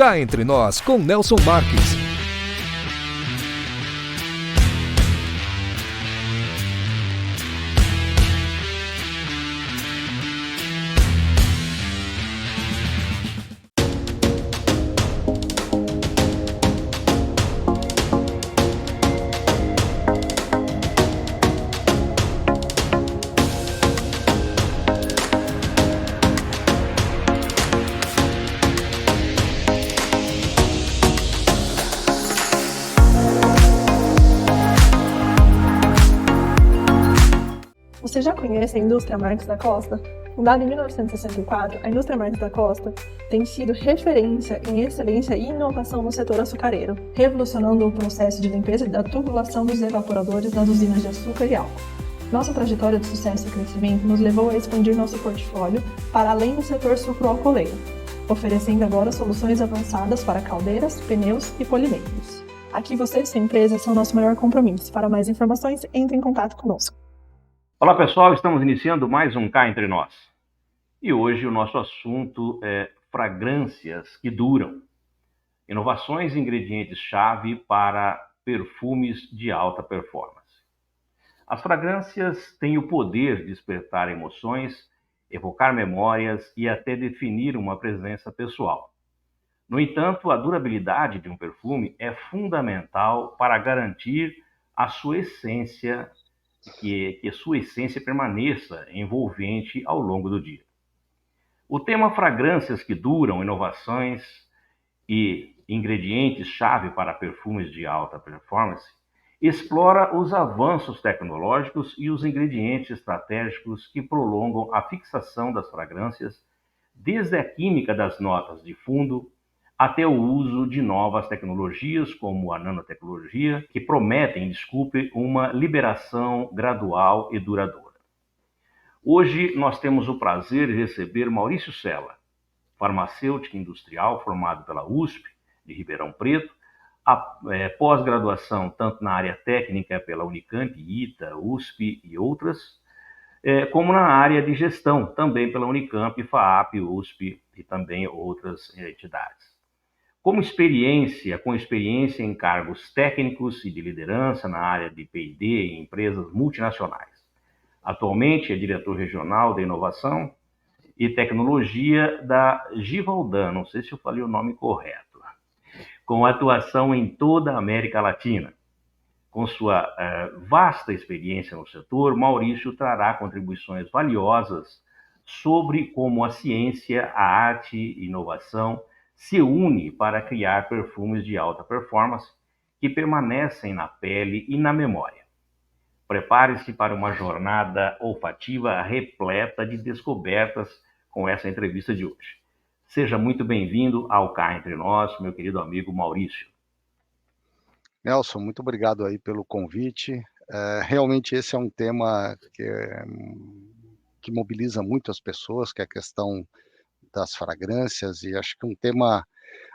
Cá Entre Nós, com Nelson Marques. Você já conhece a indústria Marques da Costa? Fundada em 1964, a indústria Marques da Costa tem sido referência em excelência e inovação no setor açucareiro, revolucionando o processo de limpeza da tubulação dos evaporadores das usinas de açúcar e álcool. Nossa trajetória de sucesso e crescimento nos levou a expandir nosso portfólio para além do setor sucroalcooleiro, oferecendo agora soluções avançadas para caldeiras, pneus e polimetros. Aqui você e sua empresa são nosso maior compromisso. Para mais informações, entre em contato conosco. Olá pessoal, estamos iniciando mais um Cá Entre Nós. E hoje o nosso assunto é fragrâncias que duram. Inovações e ingredientes-chave para perfumes de alta performance. As fragrâncias têm o poder de despertar emoções, evocar memórias e até definir uma presença pessoal. No entanto, a durabilidade de um perfume é fundamental para garantir a sua essência, que a sua essência permaneça envolvente ao longo do dia. O tema fragrâncias que duram, inovações e ingredientes-chave para perfumes de alta performance explora os avanços tecnológicos e os ingredientes estratégicos que prolongam a fixação das fragrâncias, desde a química das notas de fundo até o uso de novas tecnologias, como a nanotecnologia, que prometem, uma liberação gradual e duradoura. Hoje nós temos o prazer de receber Maurício Sela, farmacêutico industrial formado pela USP de Ribeirão Preto, pós-graduação tanto na área técnica pela Unicamp, ITA, USP e outras, como na área de gestão, também pela Unicamp, FAAP, USP e também outras entidades. Com experiência em cargos técnicos e de liderança na área de P&D em empresas multinacionais. Atualmente é diretor regional de inovação e tecnologia da Givaudan, não sei se eu falei o nome correto, com atuação em toda a América Latina. Com sua vasta experiência no setor, Maurício trará contribuições valiosas sobre como a ciência, a arte e inovação se une para criar perfumes de alta performance que permanecem na pele e na memória. Prepare-se para uma jornada olfativa repleta de descobertas com essa entrevista de hoje. Seja muito bem-vindo ao Cá Entre Nós, meu querido amigo Maurício. Nelson, muito obrigado aí pelo convite. Realmente esse é um tema que mobiliza muito as pessoas, que é a questão das fragrâncias, e acho que um tema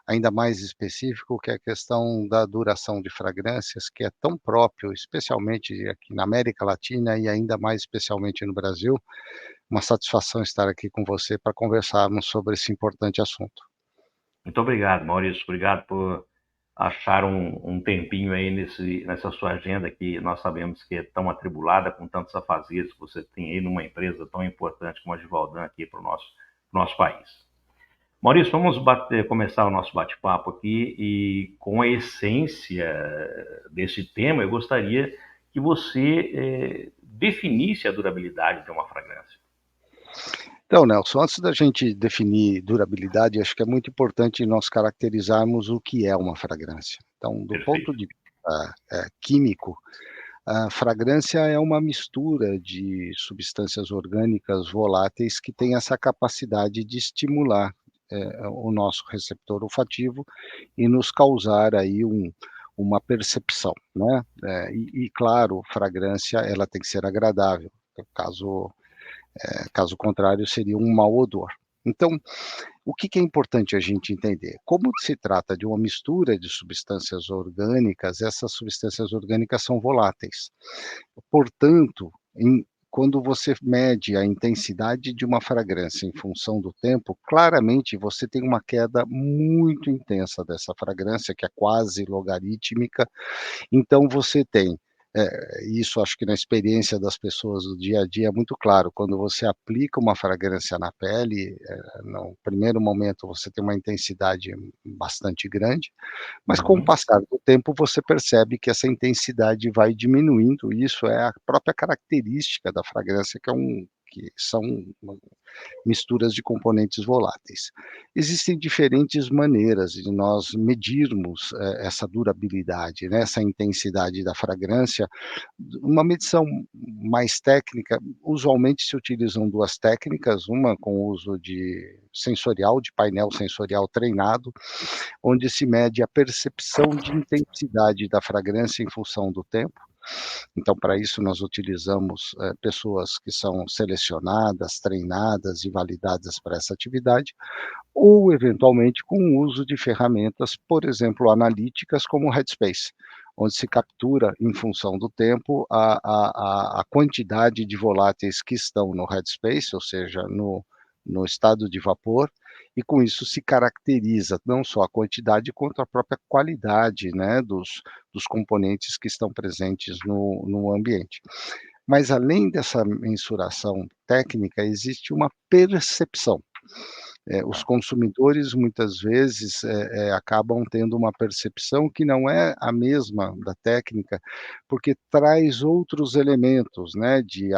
ainda mais específico, que é a questão da duração de fragrâncias, que é tão próprio, especialmente aqui na América Latina e ainda mais especialmente no Brasil. Uma satisfação estar aqui com você para conversarmos sobre esse importante assunto. Muito obrigado, Maurício. Obrigado por achar um tempinho aí nessa sua agenda que nós sabemos que é tão atribulada, com tantos afazeres que você tem aí numa empresa tão importante como a Givaudan aqui para o nosso país. Maurício, vamos começar o nosso bate-papo aqui e com a essência desse tema, eu gostaria que você definisse a durabilidade de uma fragrância. Então, Nelson, antes da gente definir durabilidade, acho que é muito importante nós caracterizarmos o que é uma fragrância. Então, do ponto de vista químico, a fragrância é uma mistura de substâncias orgânicas voláteis que tem essa capacidade de estimular o nosso receptor olfativo e nos causar aí uma percepção, né? Claro, fragrância ela tem que ser agradável, caso contrário seria um mau odor. Então, o que é importante a gente entender? Como se trata de uma mistura de substâncias orgânicas, essas substâncias orgânicas são voláteis. Portanto, quando você mede a intensidade de uma fragrância em função do tempo, claramente você tem uma queda muito intensa dessa fragrância, que é quase logarítmica. Então você tem, isso acho que na experiência das pessoas do dia a dia é muito claro, quando você aplica uma fragrância na pele, no primeiro momento você tem uma intensidade bastante grande, mas com o Uhum. passar do tempo você percebe que essa intensidade vai diminuindo, e isso é a própria característica da fragrância, que são misturas de componentes voláteis. Existem diferentes maneiras de nós medirmos essa durabilidade, né, essa intensidade da fragrância. Uma medição mais técnica, usualmente se utilizam duas técnicas, uma com o uso de sensorial, de painel sensorial treinado, onde se mede a percepção de intensidade da fragrância em função do tempo. Então, para isso, nós utilizamos pessoas que são selecionadas, treinadas e validadas para essa atividade, ou, eventualmente, com o uso de ferramentas, por exemplo, analíticas como o Headspace, onde se captura, em função do tempo, a quantidade de voláteis que estão no Headspace, ou seja, no estado de vapor, e com isso se caracteriza não só a quantidade, quanto a própria qualidade, né, dos componentes que estão presentes no ambiente. Mas além dessa mensuração técnica, existe uma percepção. Os consumidores muitas vezes acabam tendo uma percepção que não é a mesma da técnica, porque traz outros elementos, né, de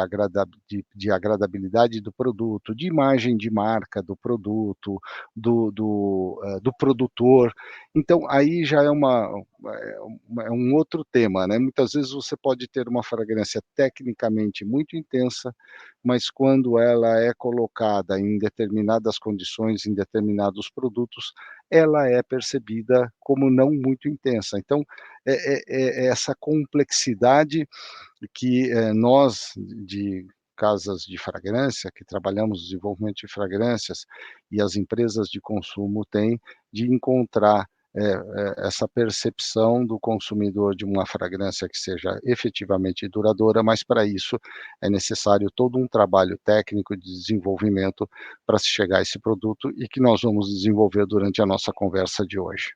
agradabilidade do produto, de imagem de marca do produto, do produtor. Então, aí já é um outro tema, né? Muitas vezes você pode ter uma fragrância tecnicamente muito intensa, mas quando ela é colocada em determinadas condições, em determinados produtos, ela é percebida como não muito intensa. Então, é essa complexidade que nós, de casas de fragrância, que trabalhamos no desenvolvimento de fragrâncias, e as empresas de consumo têm, de encontrar essa percepção do consumidor de uma fragrância que seja efetivamente duradoura, mas para isso é necessário todo um trabalho técnico de desenvolvimento para se chegar a esse produto, e que nós vamos desenvolver durante a nossa conversa de hoje.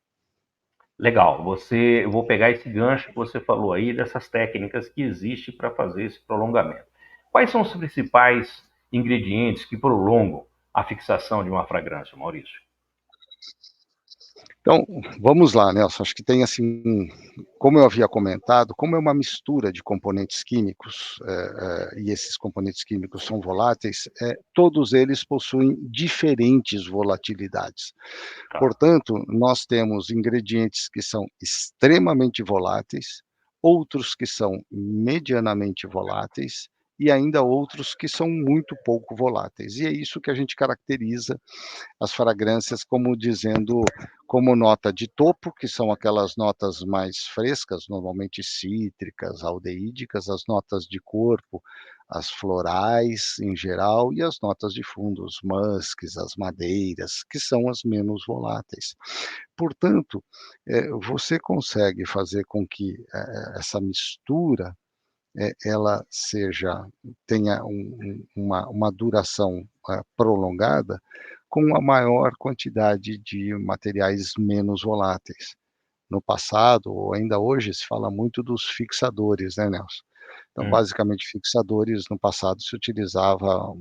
Legal, eu vou pegar esse gancho que você falou aí, dessas técnicas que existem para fazer esse prolongamento. Quais são os principais ingredientes que prolongam a fixação de uma fragrância, Maurício? Então, vamos lá, Nelson. Acho que tem assim, como eu havia comentado, como é uma mistura de componentes químicos, e esses componentes químicos são voláteis, todos eles possuem diferentes volatilidades. Tá. Portanto, nós temos ingredientes que são extremamente voláteis, outros que são medianamente voláteis, e ainda outros que são muito pouco voláteis. E é isso que a gente caracteriza as fragrâncias como dizendo, como nota de topo, que são aquelas notas mais frescas, normalmente cítricas, aldeídicas, as notas de corpo, as florais em geral, e as notas de fundo, os musks, as madeiras, que são as menos voláteis. Portanto, você consegue fazer com que essa mistura ela tenha uma duração prolongada, com a maior quantidade de materiais menos voláteis. No passado, ou ainda hoje, se fala muito dos fixadores, né, Nelson? Então, Hum. basicamente, fixadores, no passado se utilizava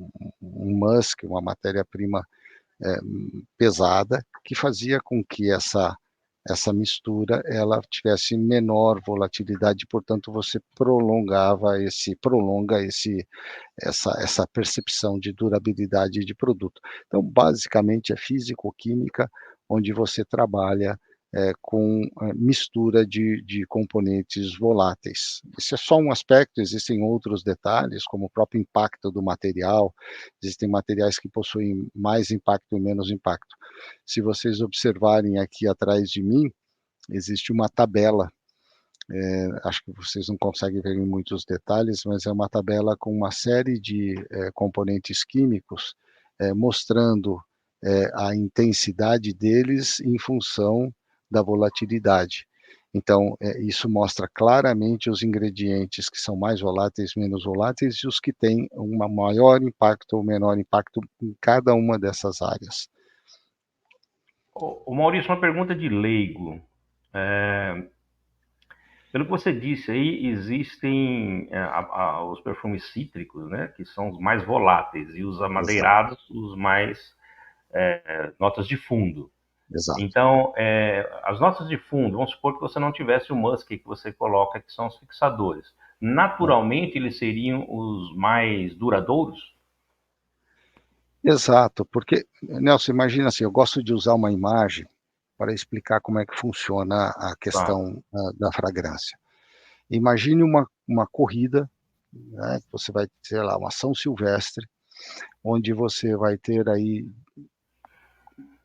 um musk, uma matéria-prima pesada, que fazia com que essa mistura ela tivesse menor volatilidade, portanto você prolonga essa percepção de durabilidade de produto. Então, basicamente é físico-química, onde você trabalha com mistura de componentes voláteis. Esse é só um aspecto, existem outros detalhes, como o próprio impacto do material. Existem materiais que possuem mais impacto e menos impacto. Se vocês observarem aqui atrás de mim, existe uma tabela, acho que vocês não conseguem ver em muitos detalhes, mas é uma tabela com uma série de componentes químicos, mostrando a intensidade deles em função da volatilidade. Então, isso mostra claramente os ingredientes que são mais voláteis, menos voláteis, e os que têm um maior impacto ou menor impacto em cada uma dessas áreas. O Maurício, uma pergunta de leigo. Pelo que você disse aí, existem os perfumes cítricos, né, que são os mais voláteis, e os amadeirados, os mais notas de fundo. Exato. Então, as notas de fundo, vamos supor que você não tivesse o musk que você coloca, que são os fixadores. Naturalmente, eles seriam os mais duradouros? Exato, porque, Nelson, imagina assim, eu gosto de usar uma imagem para explicar como é que funciona a questão da fragrância. Imagine uma corrida, né, que você vai ter lá uma São Silvestre, onde você vai ter aí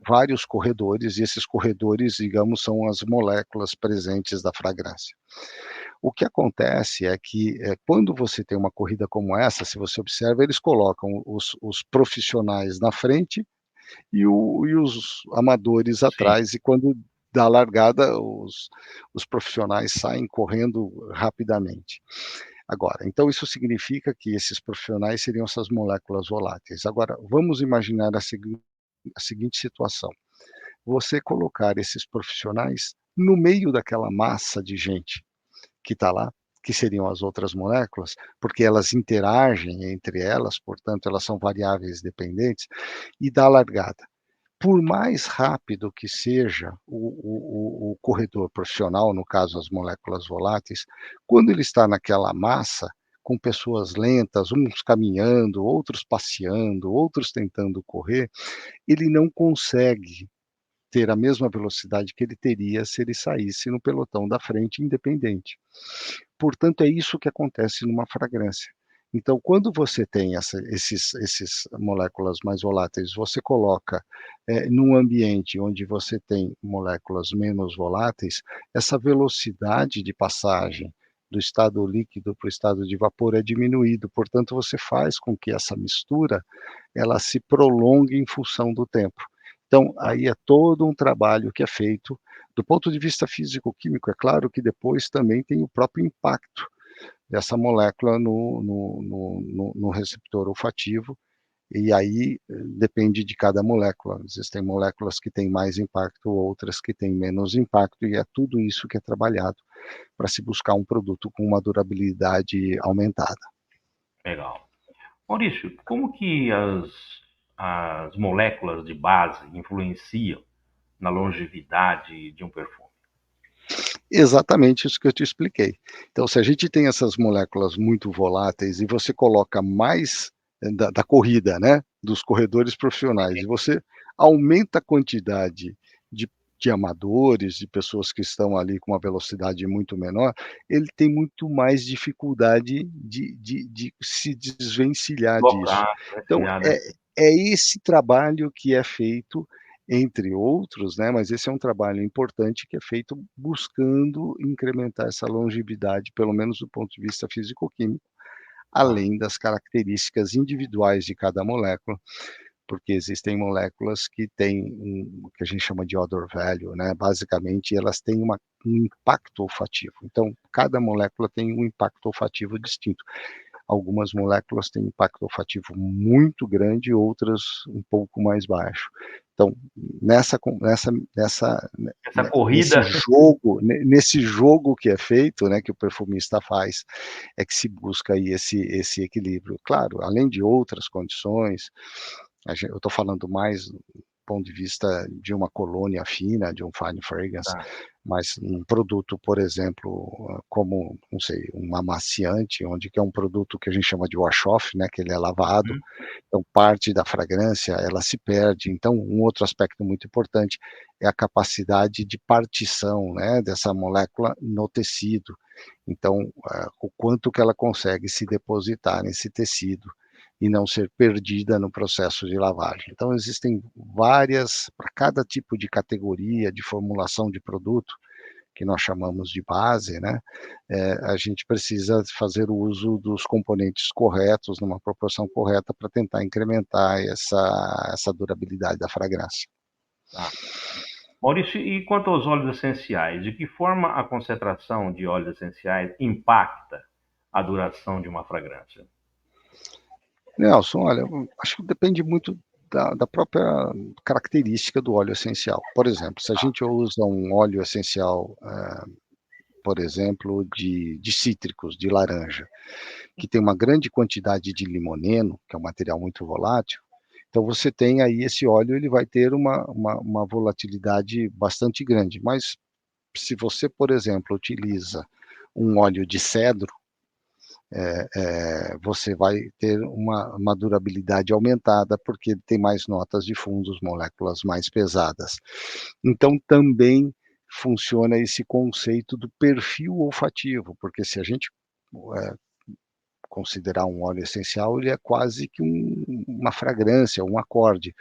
vários corredores, e esses corredores, digamos, são as moléculas presentes da fragrância. O que acontece é que, quando você tem uma corrida como essa, se você observa, eles colocam os profissionais na frente e os amadores atrás, e quando dá largada, os profissionais saem correndo rapidamente. Agora, então isso significa que esses profissionais seriam essas moléculas voláteis. Agora, vamos imaginar a seguinte situação: você colocar esses profissionais no meio daquela massa de gente que está lá, que seriam as outras moléculas, porque elas interagem entre elas, portanto, elas são variáveis dependentes, e dá largada. Por mais rápido que seja o corredor profissional, no caso as moléculas voláteis, quando ele está naquela massa, com pessoas lentas, uns caminhando, outros passeando, outros tentando correr, ele não consegue ter a mesma velocidade que ele teria se ele saísse no pelotão da frente independente. Portanto, é isso que acontece numa fragrância. Então, quando você tem esses moléculas mais voláteis, você coloca num ambiente onde você tem moléculas menos voláteis, essa velocidade de passagem do estado líquido para o estado de vapor é diminuído. Portanto, você faz com que essa mistura ela se prolongue em função do tempo. Então, aí é todo um trabalho que é feito do ponto de vista físico-químico. É claro que depois também tem o próprio impacto dessa molécula no receptor olfativo, e aí depende de cada molécula. Existem moléculas que têm mais impacto, outras que têm menos impacto, e é tudo isso que é trabalhado para se buscar um produto com uma durabilidade aumentada. Legal. Maurício, como que as moléculas de base influenciam na longevidade de um perfume? Exatamente isso que eu te expliquei. Então, se a gente tem essas moléculas muito voláteis e você coloca mais da corrida, né, dos corredores profissionais, e você aumenta a quantidade de amadores, de pessoas que estão ali com uma velocidade muito menor, ele tem muito mais dificuldade de se desvencilhar disso. Blocar, Então, né? é esse trabalho que é feito, entre outros, né, mas esse é um trabalho importante que é feito buscando incrementar essa longevidade, pelo menos do ponto de vista físico-químico, além das características individuais de cada molécula, porque existem moléculas que têm o que a gente chama de odor value, né, basicamente elas têm um impacto olfativo, então cada molécula tem um impacto olfativo distinto. Algumas moléculas têm impacto olfativo muito grande, outras um pouco mais baixo. Então, nessa corrida, nesse jogo que é feito, né, que o perfumista faz, é que se busca aí esse equilíbrio. Claro, além de outras condições, eu estou falando mais do ponto de vista de uma colônia fina, de um fine fragrance, mas um produto, por exemplo, como, não sei, um amaciante, onde que é um produto que a gente chama de wash-off, né, que ele é lavado, então parte da fragrância, ela se perde. Então, um outro aspecto muito importante é a capacidade de partição, né, dessa molécula no tecido. Então, o quanto que ela consegue se depositar nesse tecido e não ser perdida no processo de lavagem. Então, existem várias, para cada tipo de categoria, de formulação de produto, que nós chamamos de base, né, a gente precisa fazer o uso dos componentes corretos, numa proporção correta, para tentar incrementar essa durabilidade da fragrância. Maurício, e quanto aos óleos essenciais, de que forma a concentração de óleos essenciais impacta a duração de uma fragrância? Nelson, olha, eu acho que depende muito da própria característica do óleo essencial. Por exemplo, se a gente usa um óleo essencial, por exemplo, de cítricos, de laranja, que tem uma grande quantidade de limoneno, que é um material muito volátil, então você tem aí esse óleo, ele vai ter uma volatilidade bastante grande. Mas se você, por exemplo, utiliza um óleo de cedro, você vai ter uma durabilidade aumentada, porque ele tem mais notas de fundos, moléculas mais pesadas. Então, também funciona esse conceito do perfil olfativo, porque se a gente é, considerar um óleo essencial, ele é quase que uma fragrância, um acorde,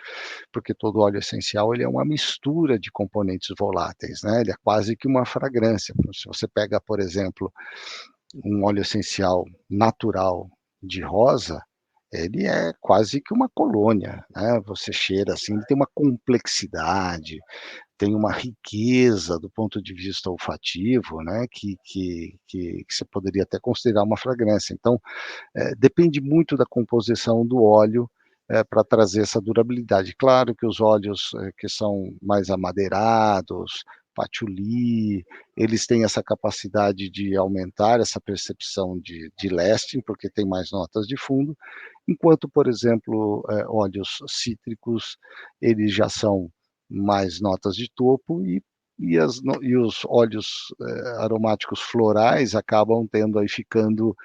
porque todo óleo essencial ele é uma mistura de componentes voláteis, né? Ele é quase que uma fragrância. Se você pega, por exemplo, um óleo essencial natural de rosa, ele é quase que uma colônia, né? Você cheira assim, ele tem uma complexidade, tem uma riqueza do ponto de vista olfativo, né? Que você poderia até considerar uma fragrância. Então, depende muito da composição do óleo para trazer essa durabilidade. Claro que os óleos que são mais amadeirados, patchouli, eles têm essa capacidade de aumentar essa percepção de lasting, porque tem mais notas de fundo, enquanto, por exemplo, óleos cítricos, eles já são mais notas de topo e os óleos aromáticos florais acabam tendo aí ficando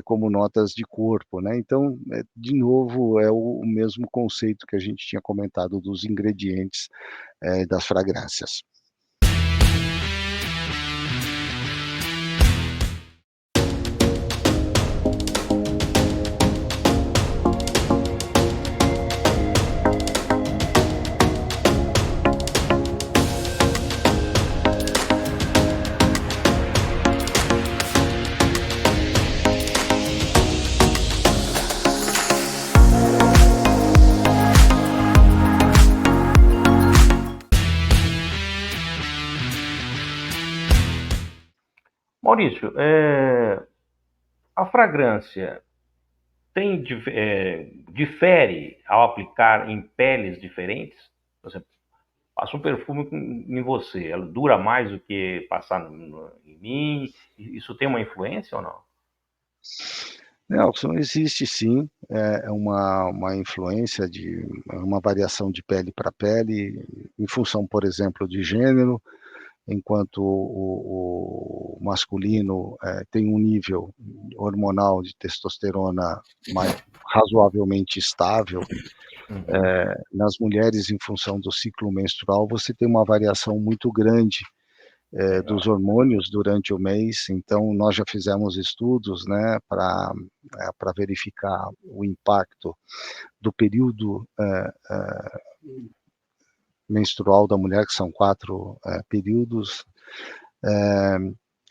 como notas de corpo, né? Então, de novo, é o mesmo conceito que a gente tinha comentado dos ingredientes das fragrâncias. Maurício, a fragrância difere ao aplicar em peles diferentes? Por exemplo, passa um perfume em você, ela dura mais do que passar em mim? Isso tem uma influência ou não? Nelson, existe sim uma influência de uma variação de pele para pele, em função, por exemplo, de gênero, enquanto o masculino tem um nível hormonal de testosterona razoavelmente estável, nas mulheres, em função do ciclo menstrual, você tem uma variação muito grande dos hormônios durante o mês. Então, nós já fizemos estudos, né, para verificar o impacto do período menstrual da mulher, que são 4 períodos,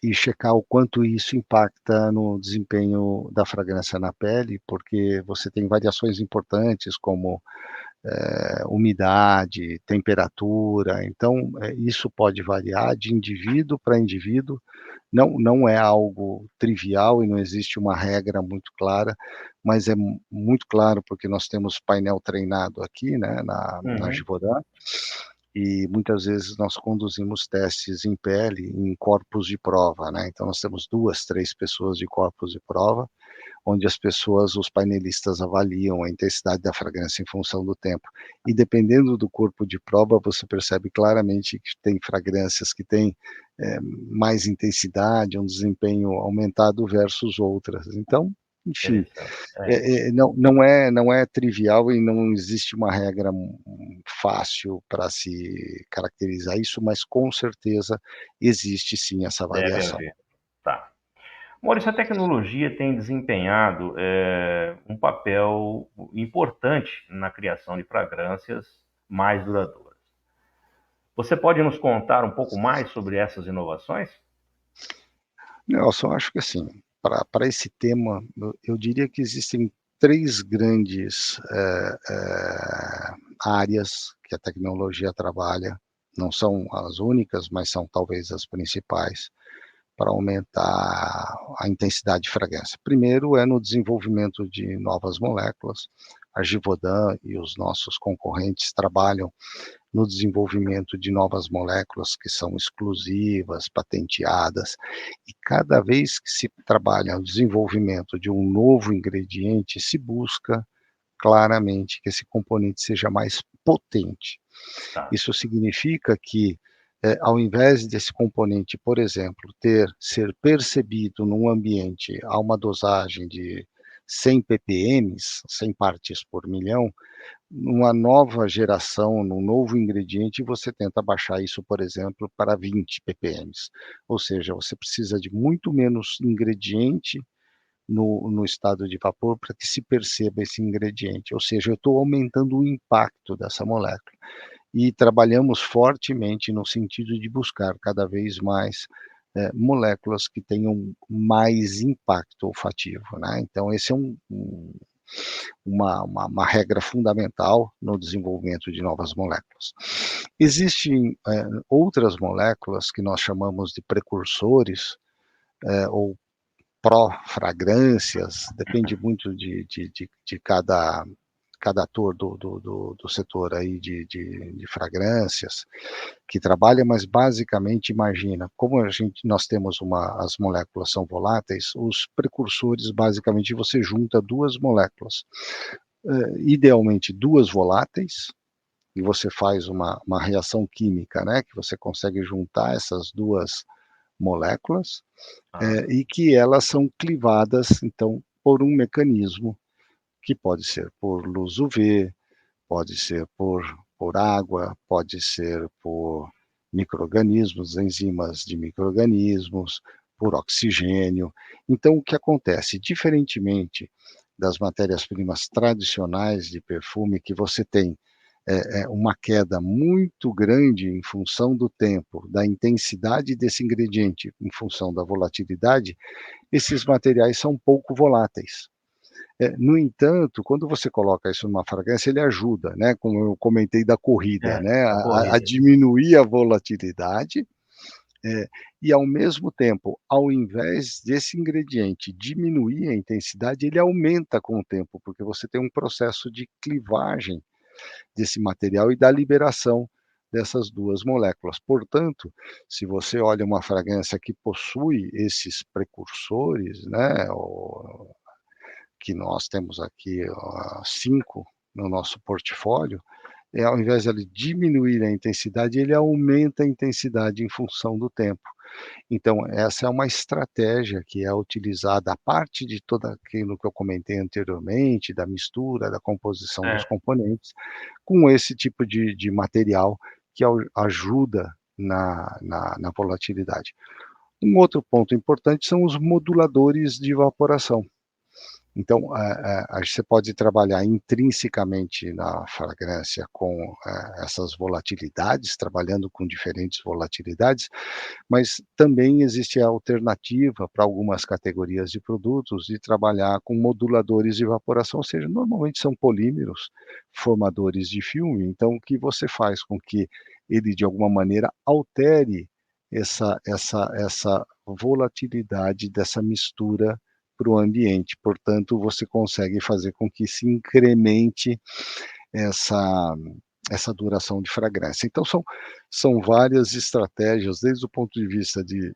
e checar o quanto isso impacta no desempenho da fragrância na pele, porque você tem variações importantes, como umidade, temperatura. Então, isso pode variar de indivíduo para indivíduo. Não é algo trivial e não existe uma regra muito clara, mas é muito claro porque nós temos painel treinado aqui, né, na Givaudan, e muitas vezes nós conduzimos testes em pele, em corpos de prova, né? Então nós temos 2, 3 pessoas de corpos de prova, onde as pessoas, os painelistas avaliam a intensidade da fragrância em função do tempo. E dependendo do corpo de prova, você percebe claramente que tem fragrâncias que têm mais intensidade, um desempenho aumentado versus outras. Então, enfim, não é trivial e não existe uma regra fácil para se caracterizar isso, mas com certeza existe sim essa variação. Deve haver. Tá. Maurício, a tecnologia tem desempenhado um papel importante na criação de fragrâncias mais duradouras. Você pode nos contar um pouco mais sobre essas inovações? Nelson, acho que assim, para esse tema, eu diria que existem 3 grandes áreas que a tecnologia trabalha não são as únicas, mas são talvez as principais para aumentar a intensidade de fragrância. Primeiro é no desenvolvimento de novas moléculas. A Givaudan e os nossos concorrentes trabalham no desenvolvimento de novas moléculas que são exclusivas, patenteadas, e cada vez que se trabalha no desenvolvimento de um novo ingrediente, se busca claramente que esse componente seja mais potente. Tá. Isso significa que, ao invés desse componente, por exemplo, ser percebido num ambiente a uma dosagem de 100 ppm, 100 partes por milhão, numa nova geração, num novo ingrediente, você tenta baixar isso, por exemplo, para 20 ppm. Ou seja, você precisa de muito menos ingrediente no estado de vapor para que se perceba esse ingrediente. Ou seja, eu estou aumentando o impacto dessa molécula. E trabalhamos fortemente no sentido de buscar cada vez mais moléculas que tenham mais impacto olfativo, né? Então, esse é uma regra fundamental no desenvolvimento de novas moléculas. Existem outras moléculas que nós chamamos de precursores, ou pró-fragrâncias, depende muito de cada ator do setor aí de fragrâncias que trabalha, mas basicamente imagina, como nós temos as moléculas são voláteis, os precursores basicamente você junta duas moléculas, idealmente duas voláteis, e você faz uma reação química, né, que você consegue juntar essas duas moléculas, e que elas são clivadas, então, por um mecanismo que pode ser por luz UV, pode ser por água, pode ser por micro-organismos, enzimas de micro-organismos, por oxigênio. Então, o que acontece? Diferentemente das matérias-primas tradicionais de perfume, que você tem uma queda muito grande em função do tempo, da intensidade desse ingrediente, em função da volatilidade, esses materiais são pouco voláteis. No entanto, quando você coloca isso numa fragrância, ele ajuda, né, como eu comentei da corrida, né, a diminuir a volatilidade, e ao mesmo tempo, ao invés desse ingrediente diminuir a intensidade, ele aumenta com o tempo, porque você tem um processo de clivagem desse material e da liberação dessas duas moléculas. Portanto, se você olha uma fragrância que possui esses precursores, né, que nós temos aqui 5 no nosso portfólio, ao invés de ele diminuir a intensidade, ele aumenta a intensidade em função do tempo. Então, essa é uma estratégia que é utilizada, a parte de tudo aquilo que eu comentei anteriormente, da mistura, da composição dos componentes, com esse tipo de material que ajuda na volatilidade. Um outro ponto importante são os moduladores de evaporação. Então, você pode trabalhar intrinsecamente na fragrância com essas volatilidades, trabalhando com diferentes volatilidades, mas também existe a alternativa para algumas categorias de produtos de trabalhar com moduladores de evaporação, ou seja, normalmente são polímeros, formadores de filme, então o que você faz com que ele, de alguma maneira, altere essa volatilidade dessa mistura para o ambiente, portanto, você consegue fazer com que se incremente essa duração de fragrância. Então, são várias estratégias, desde o ponto de vista de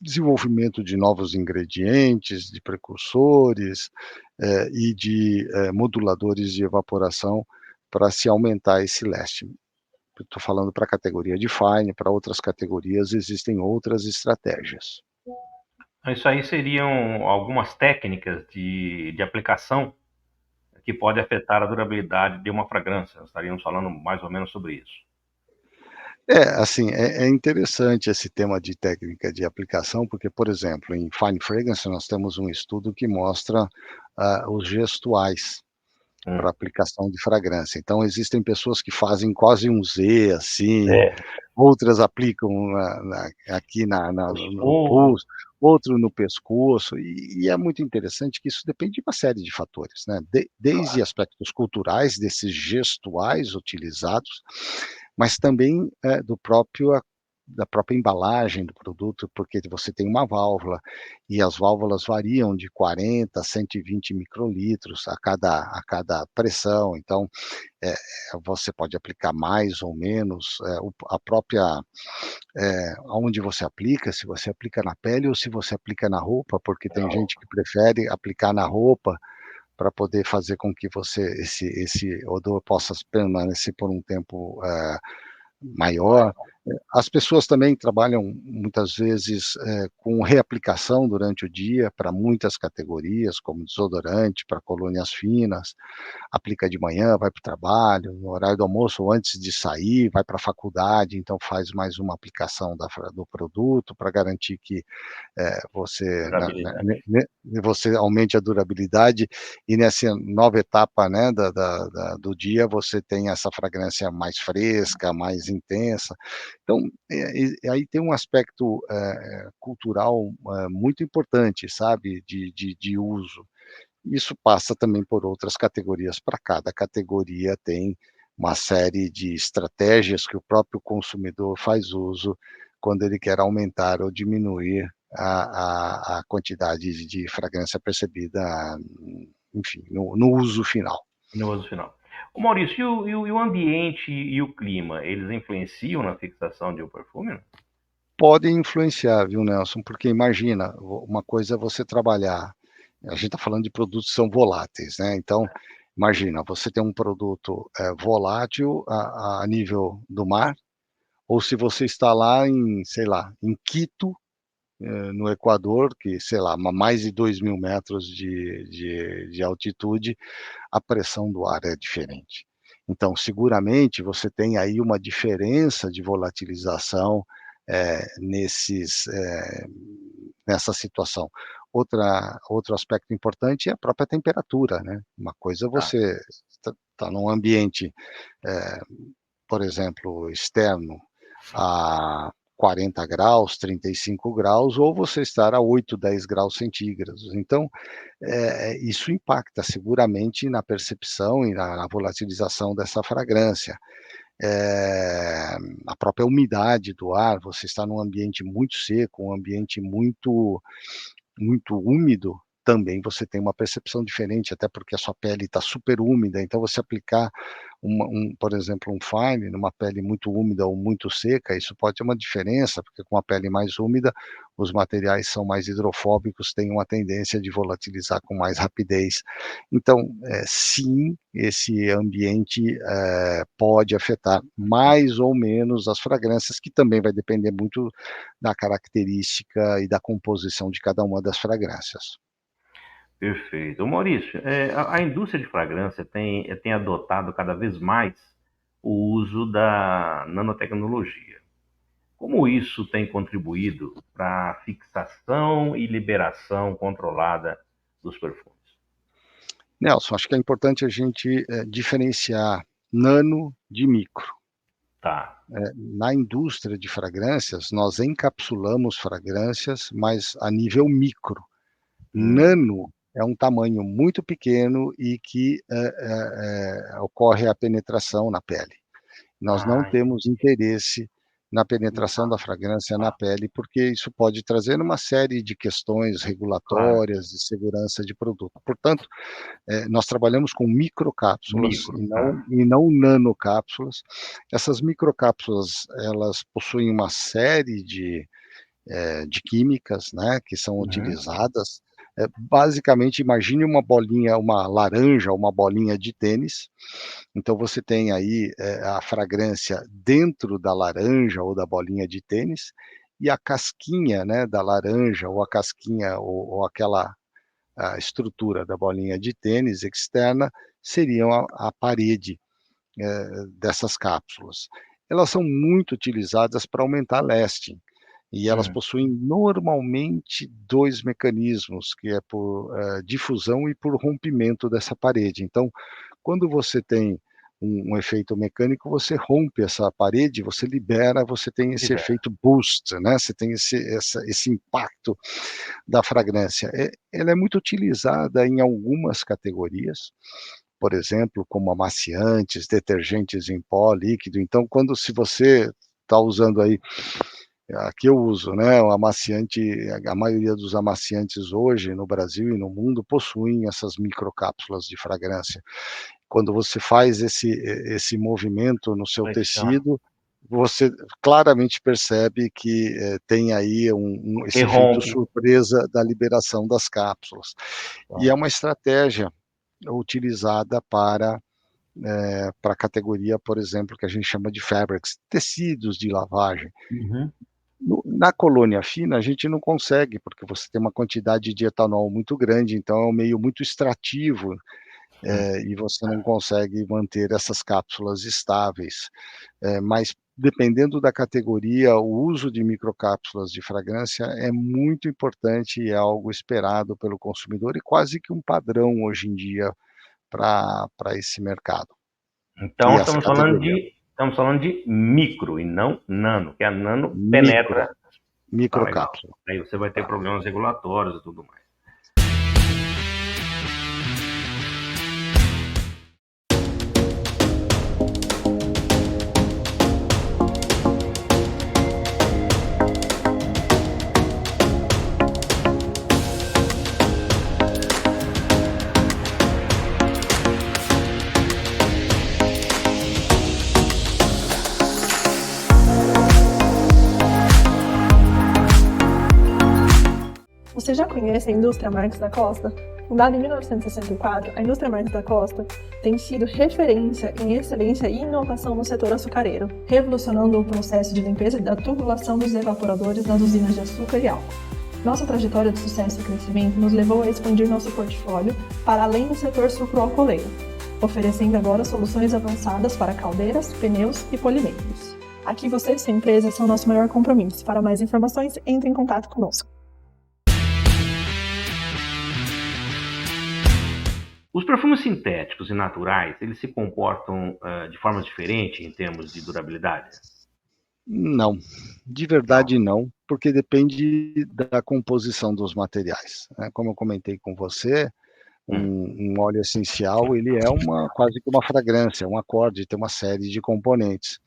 desenvolvimento de novos ingredientes, de precursores e de moduladores de evaporação para se aumentar esse leste. Estou falando para a categoria de fine, para outras categorias existem outras estratégias. Isso aí seriam algumas técnicas de aplicação que podem afetar a durabilidade de uma fragrância. Estaríamos falando mais ou menos sobre isso. Assim, é interessante esse tema de técnica de aplicação, porque, por exemplo, em Fine Fragrance nós temos um estudo que mostra os gestuais para aplicação de fragrância. Então, existem pessoas que fazem quase um Z, assim, outras aplicam aqui no pulso, outro no pescoço, e é muito interessante que isso depende de uma série de fatores, né? Desde aspectos culturais, desses gestuais utilizados, mas também da própria embalagem do produto, porque você tem uma válvula, e as válvulas variam de 40 a 120 microlitros a cada pressão, então você pode aplicar mais ou menos, a própria, onde você aplica, se você aplica na pele ou se você aplica na roupa, porque tem gente que prefere aplicar na roupa para poder fazer com que esse odor possa permanecer por um tempo maior. As pessoas também trabalham muitas vezes com reaplicação durante o dia para muitas categorias, como desodorante para colônias finas, aplica de manhã, vai para o trabalho, no horário do almoço ou antes de sair, vai para a faculdade, então faz mais uma aplicação do produto para garantir que você aumente a durabilidade, e nessa nova etapa, né, do dia, você tem essa fragrância mais fresca, mais intensa. Então, aí tem um aspecto cultural muito importante, sabe, de uso. Isso passa também por outras categorias, para cada categoria tem uma série de estratégias que o próprio consumidor faz uso quando ele quer aumentar ou diminuir a quantidade de fragrância percebida, enfim, no uso final. No uso final. Ô Maurício, e o ambiente e o clima, eles influenciam na fixação de um perfume? Podem influenciar, viu, Nelson? Porque imagina, uma coisa é você trabalhar, a gente está falando de produtos que são voláteis, né? Então, imagina, você tem um produto volátil a nível do mar, ou se você está lá em, sei lá, em Quito, no Equador, que, sei lá, mais de 2.000 metros de altitude, a pressão do ar é diferente. Então, seguramente, você tem aí uma diferença de volatilização nessa situação. Outro aspecto importante é a própria temperatura, né? Uma coisa é você tá num ambiente, por exemplo, externo, a 40 graus, 35 graus, ou você estar a 8, 10 graus centígrados. Então, isso impacta seguramente na percepção e na volatilização dessa fragrância. A própria umidade do ar, você está num ambiente muito seco, um ambiente muito úmido, também você tem uma percepção diferente, até porque a sua pele está super úmida, então você aplicar, por exemplo, um fine numa pele muito úmida ou muito seca, isso pode ter uma diferença, porque com a pele mais úmida, os materiais são mais hidrofóbicos, têm uma tendência de volatilizar com mais rapidez. Então, sim, esse ambiente pode afetar mais ou menos as fragrâncias, que também vai depender muito da característica e da composição de cada uma das fragrâncias. Perfeito. Ô Maurício, a indústria de fragrância tem adotado cada vez mais o uso da nanotecnologia. Como isso tem contribuído para a fixação e liberação controlada dos perfumes? Nelson, acho que é importante a gente diferenciar nano de micro. Tá. Na indústria de fragrâncias, nós encapsulamos fragrâncias, mas a nível micro. Nano é um tamanho muito pequeno e que ocorre a penetração na pele. Nós não temos interesse na penetração da fragrância na pele, porque isso pode trazer uma série de questões regulatórias de segurança de produto. Portanto, nós trabalhamos com microcápsulas e não nanocápsulas. Essas microcápsulas, elas possuem uma série de químicas, né, que são utilizadas. Basicamente, imagine uma bolinha, uma laranja, uma bolinha de tênis. Então, você tem aí a fragrância dentro da laranja ou da bolinha de tênis, e a casquinha, né, da laranja, ou a casquinha, ou aquela a estrutura da bolinha de tênis externa, seriam a parede dessas cápsulas. Elas são muito utilizadas para aumentar lasting, e elas possuem normalmente dois mecanismos, que é por difusão e por rompimento dessa parede. Então, quando você tem um efeito mecânico, você rompe essa parede, você libera, você tem esse efeito boost, né? Você tem esse impacto da fragrância. Ela é muito utilizada em algumas categorias, por exemplo, como amaciantes, detergentes em pó, líquido. Então, se você está usando aí, aqui eu uso, né, o amaciante, a maioria dos amaciantes hoje no Brasil e no mundo possuem essas microcápsulas de fragrância. Quando você faz esse movimento no seu tecido, você claramente percebe que tem aí esse efeito surpresa da liberação das cápsulas. E é uma estratégia utilizada para a categoria, por exemplo, que a gente chama de fabrics, tecidos de lavagem. Uhum. Na colônia fina, a gente não consegue, porque você tem uma quantidade de etanol muito grande, então é um meio muito extrativo, e você não consegue manter essas cápsulas estáveis. Mas, dependendo da categoria, o uso de microcápsulas de fragrância é muito importante e é algo esperado pelo consumidor e quase que um padrão hoje em dia para esse mercado. Então, E essa categoria. estamos falando de micro e não nano, que a nano Micro, penetra. microcápsula. Aí você vai ter problemas regulatórios e tudo mais. Você já conhece a indústria Marques da Costa? Fundada em 1964, a indústria Marques da Costa tem sido referência em excelência e inovação no setor açucareiro, revolucionando o processo de limpeza e da tubulação dos evaporadores nas usinas de açúcar e álcool. Nossa trajetória de sucesso e crescimento nos levou a expandir nosso portfólio para além do setor sucroalcooleiro, oferecendo agora soluções avançadas para caldeiras, pneus e polimentos. Aqui você e sua empresa são nosso maior compromisso. Para mais informações, entre em contato conosco. Os perfumes sintéticos e naturais, eles se comportam de forma diferente em termos de durabilidade? Não, de verdade não, porque depende da composição dos materiais, né? Como eu comentei com você, um óleo essencial, ele é quase que uma fragrância, um acorde, tem uma série de componentes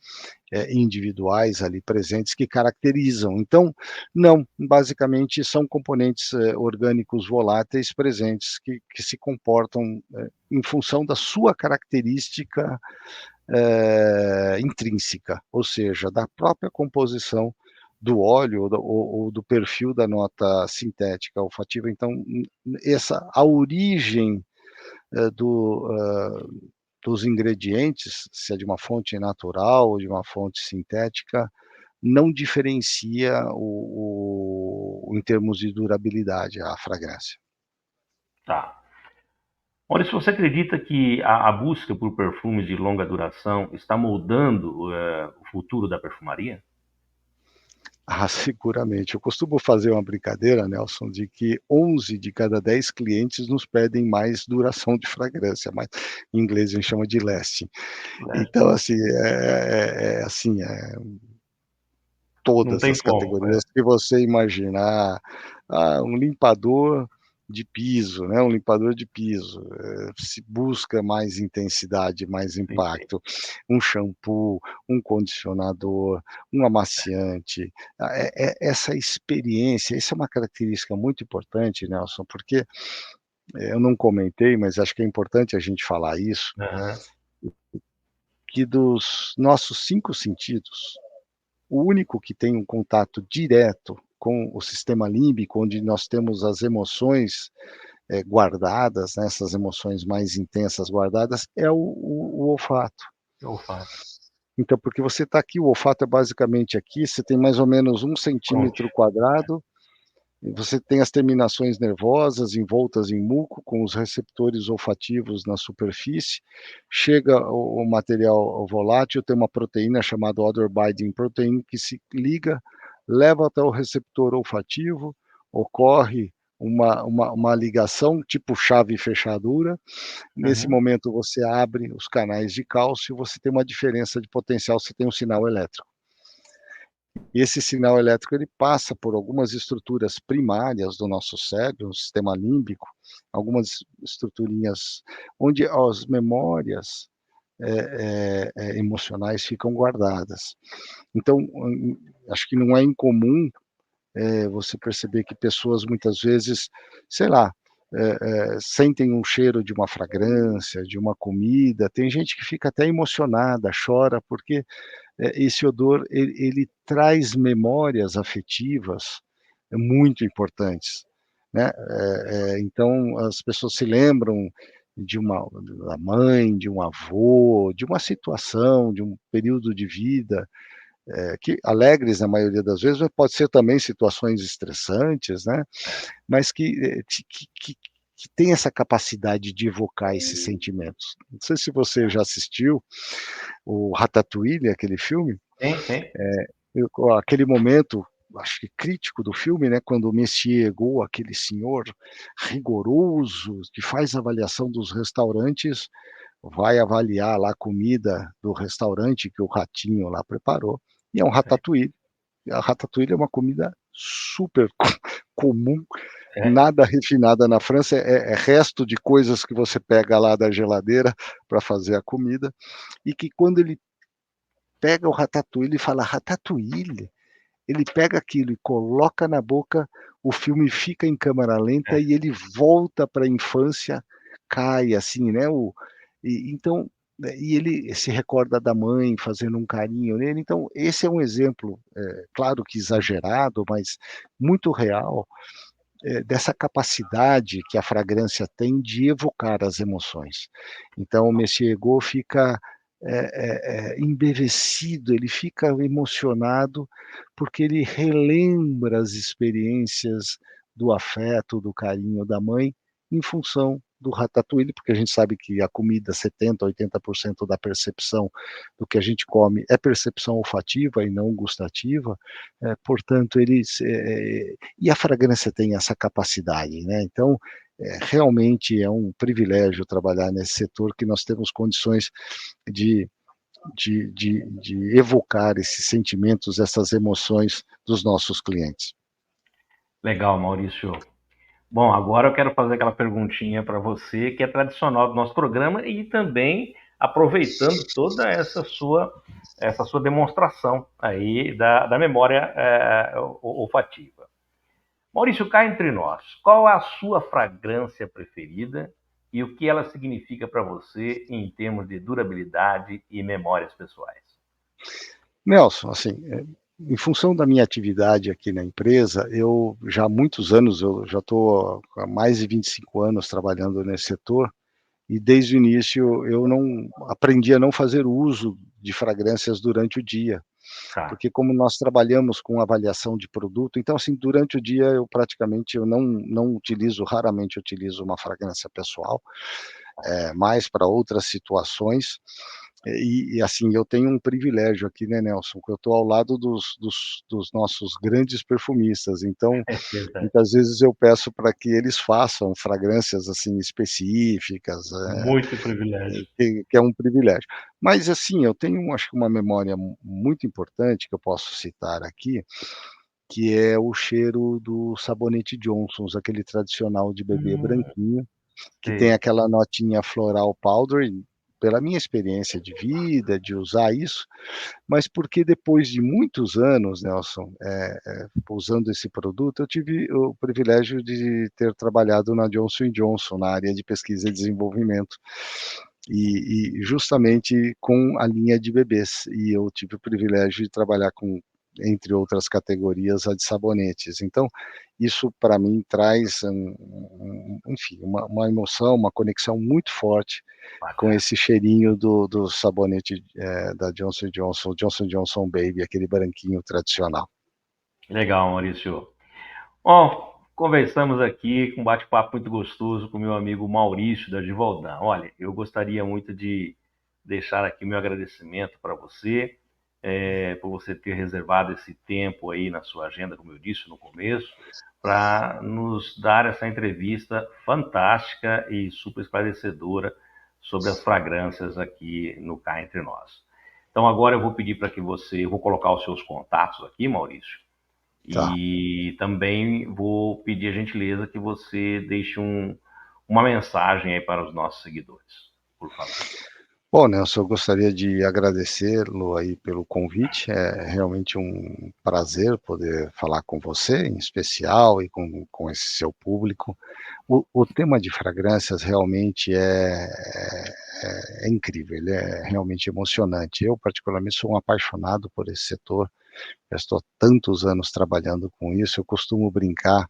individuais ali presentes que caracterizam. Então, não, basicamente são componentes orgânicos voláteis presentes que se comportam em função da sua característica intrínseca, ou seja, da própria composição do óleo ou do perfil da nota sintética olfativa. Então, a origem dos ingredientes, se é de uma fonte natural ou de uma fonte sintética, não diferencia em termos de durabilidade a fragrância. Tá. Maurício, você acredita que a busca por perfumes de longa duração está moldando o futuro da perfumaria? Ah, seguramente. Eu costumo fazer uma brincadeira, Nelson, de que 11 de cada 10 clientes nos pedem mais duração de fragrância, mas em inglês a gente chama de lasting. Então, assim, todas as categorias que você imaginar, um limpador de piso, né? Um limpador de piso, se busca mais intensidade, mais impacto, um shampoo, um condicionador, um amaciante, essa experiência, essa é uma característica muito importante, Nelson, porque eu não comentei, mas acho que é importante a gente falar isso, que dos nossos 5 sentidos, o único que tem um contato direto com o sistema límbico, onde nós temos as emoções guardadas, né, essas emoções mais intensas guardadas, é o olfato. Então, porque você está aqui, o olfato é basicamente aqui, você tem mais ou menos 1 centímetro quadrado, você tem as terminações nervosas envoltas em muco, com os receptores olfativos na superfície, chega o material volátil, tem uma proteína chamada Odor Binding Protein, que se liga, leva até o receptor olfativo, ocorre uma ligação, tipo chave e fechadura. Nesse momento você abre os canais de cálcio, você tem uma diferença de potencial, você tem um sinal elétrico. E esse sinal elétrico ele passa por algumas estruturas primárias do nosso cérebro, no sistema límbico, algumas estruturinhas onde as memórias emocionais ficam guardadas. Então, acho que não é incomum você perceber que pessoas muitas vezes, sei lá, sentem um cheiro de uma fragrância, de uma comida. Tem gente que fica até emocionada, chora, porque esse odor ele traz memórias afetivas muito importantes, né? Então as pessoas se lembram da mãe, de um avô, de uma situação, de um período de vida que alegres na maioria das vezes, mas pode ser também situações estressantes, né? Mas que tem essa capacidade de evocar esses sentimentos. Não sei se você já assistiu o Ratatouille, aquele filme, Sim. aquele momento, acho que crítico do filme, né, quando o Messier Ego, aquele senhor rigoroso que faz avaliação dos restaurantes, vai avaliar lá a comida do restaurante que o ratinho lá preparou, e é um ratatouille. A ratatouille é uma comida super comum, nada refinada na França, é resto de coisas que você pega lá da geladeira para fazer a comida, e que quando ele pega o ratatouille e fala ratatouille, ele pega aquilo e coloca na boca, o filme fica em câmera lenta e ele volta para a infância, cai assim, né? Então, e ele se recorda da mãe fazendo um carinho nele. Então, esse é um exemplo, claro que exagerado, mas muito real, dessa capacidade que a fragrância tem de evocar as emoções. Então, o Messier Ego fica embevecido, ele fica emocionado, porque ele relembra as experiências do afeto, do carinho da mãe, em função do ratatouille, porque a gente sabe que a comida, 70%, 80% da percepção do que a gente come é percepção olfativa e não gustativa, portanto, e a fragrância tem essa capacidade, né? Então, realmente é um privilégio trabalhar nesse setor que nós temos condições de, de evocar esses sentimentos, essas emoções dos nossos clientes. Legal, Maurício. Bom, agora eu quero fazer aquela perguntinha para você, que é tradicional do nosso programa, e também aproveitando toda essa sua demonstração aí da memória olfativa. Maurício, cá entre nós, qual a sua fragrância preferida e o que ela significa para você em termos de durabilidade e memórias pessoais? Nelson, assim, em função da minha atividade aqui na empresa, eu já há muitos anos, eu já estou há mais de 25 anos trabalhando nesse setor, e desde o início eu não aprendi a não fazer uso de fragrâncias durante o dia, Tá. porque como nós trabalhamos com avaliação de produto, então assim, durante o dia eu praticamente eu não utilizo, raramente utilizo uma fragrância pessoal, mais para outras situações, assim, eu tenho um privilégio aqui, né, Nelson, que eu estou ao lado dos nossos grandes perfumistas, então, É verdade. muitas vezes eu peço para que eles façam fragrâncias, assim, específicas, Muito privilégio. que é um privilégio. Mas, assim, eu tenho, acho que uma memória muito importante que eu posso citar aqui, que é o cheiro do sabonete Johnson's, aquele tradicional de bebê branquinho, que tem Sei. aquela notinha floral powder, e pela minha experiência de vida, de usar isso, mas porque depois de muitos anos, Nelson, usando esse produto, eu tive o privilégio de ter trabalhado na Johnson Johnson, na área de pesquisa e desenvolvimento, e justamente com a linha de bebês, e eu tive o privilégio de trabalhar com, entre outras categorias, a de sabonetes. Então, isso para mim traz, enfim, uma emoção, uma conexão muito forte com Bacana. esse cheirinho do sabonete da Johnson Johnson Baby, aquele branquinho tradicional. Legal, Maurício. Bom, conversamos aqui com um bate-papo muito gostoso com meu amigo Maurício da Givaldan. Olha, eu gostaria muito de deixar aqui meu agradecimento para você, por você ter reservado esse tempo aí na sua agenda, como eu disse no começo, para nos dar essa entrevista fantástica e super esclarecedora sobre as fragrâncias aqui no Cá Entre Nós. Então agora eu vou pedir para que eu vou colocar os seus contatos aqui, Maurício, Tá. e também vou pedir a gentileza que você deixe uma mensagem aí para os nossos seguidores, por favor. Bom, Nelson, eu gostaria de agradecê-lo aí pelo convite. É realmente um prazer poder falar com você, em especial, e com esse seu público. O tema de fragrâncias realmente é incrível, ele é realmente emocionante. Eu, particularmente, sou um apaixonado por esse setor. Já estou há tantos anos trabalhando com isso. Eu costumo brincar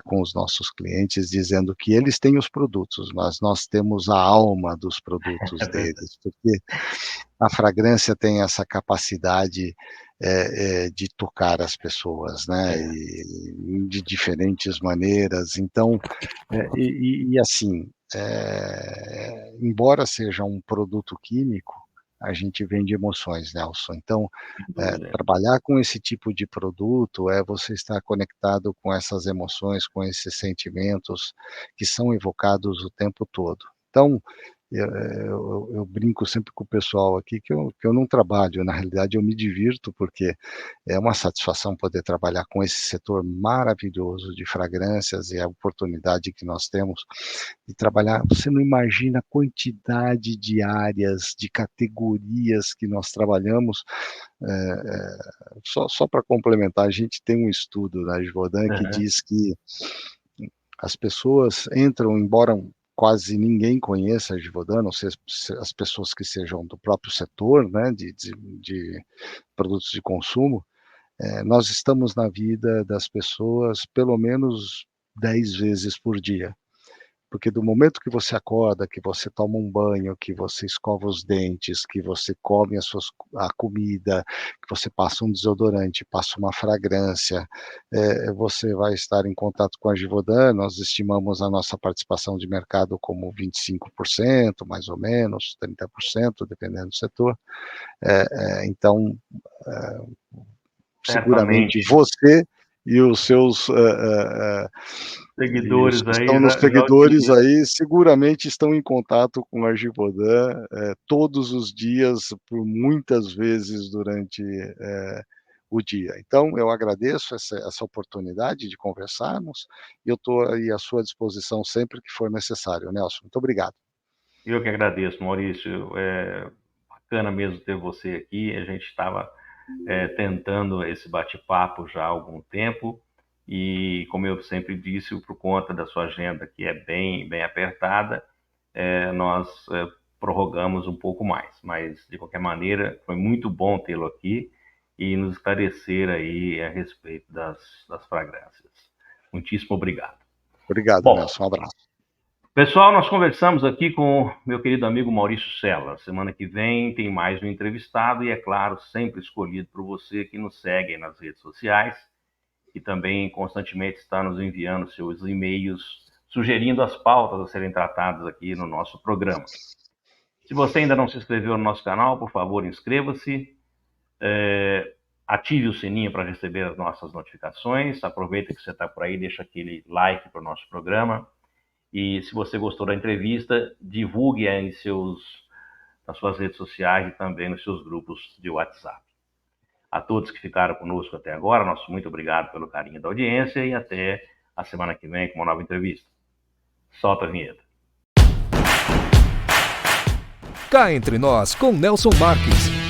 com os nossos clientes, dizendo que eles têm os produtos, mas nós temos a alma dos produtos deles, porque a fragrância tem essa capacidade de tocar as pessoas, né, e de diferentes maneiras. Então, assim, embora seja um produto químico, a gente vende emoções, Nelson. Então, trabalhar com esse tipo de produto é você estar conectado com essas emoções, com esses sentimentos que são evocados o tempo todo. Então, eu brinco sempre com o pessoal aqui que eu não trabalho, na realidade eu me divirto, porque é uma satisfação poder trabalhar com esse setor maravilhoso de fragrâncias e a oportunidade que nós temos de trabalhar. Você não imagina a quantidade de áreas, de categorias que nós trabalhamos. Só para complementar, a gente tem um estudo na Givaudan que diz que as pessoas entram, embora quase ninguém conheça a Givaudan, não sei as pessoas que sejam do próprio setor, né, de produtos de consumo, nós estamos na vida das pessoas pelo menos 10 vezes por dia. Porque do momento que você acorda, que você toma um banho, que você escova os dentes, que você come a comida, que você passa um desodorante, passa uma fragrância, você vai estar em contato com a Givaudan. Nós estimamos a nossa participação de mercado como 25%, mais ou menos, 30%, dependendo do setor. Então, seguramente você e os seus seguidores que estão nos seguidores aí seguramente estão em contato com a Givaudan todos os dias, por muitas vezes durante o dia. Então, eu agradeço essa oportunidade de conversarmos e eu estou aí à sua disposição sempre que for necessário, Nelson. Muito obrigado. Eu que agradeço, Maurício. É bacana mesmo ter você aqui. A gente estava tentando esse bate-papo já há algum tempo e, como eu sempre disse, por conta da sua agenda, que é bem apertada, nós prorrogamos um pouco mais. Mas, de qualquer maneira, foi muito bom tê-lo aqui e nos esclarecer aí a respeito das fragrâncias. Muitíssimo obrigado. Obrigado, Nelson. Um abraço. Pessoal, nós conversamos aqui com meu querido amigo Maurício Cella. Semana que vem tem mais um entrevistado e, é claro, sempre escolhido por você que nos segue nas redes sociais e também constantemente está nos enviando seus e-mails sugerindo as pautas a serem tratadas aqui no nosso programa. Se você ainda não se inscreveu no nosso canal, por favor, inscreva-se, ative o sininho para receber as nossas notificações, aproveita que você está por aí, deixa aquele like para o nosso programa. E se você gostou da entrevista, divulgue aí nas suas redes sociais e também nos seus grupos de WhatsApp. A todos que ficaram conosco até agora, nosso muito obrigado pelo carinho da audiência e até a semana que vem com uma nova entrevista. Solta a vinheta. Cá entre nós com Nelson Marques.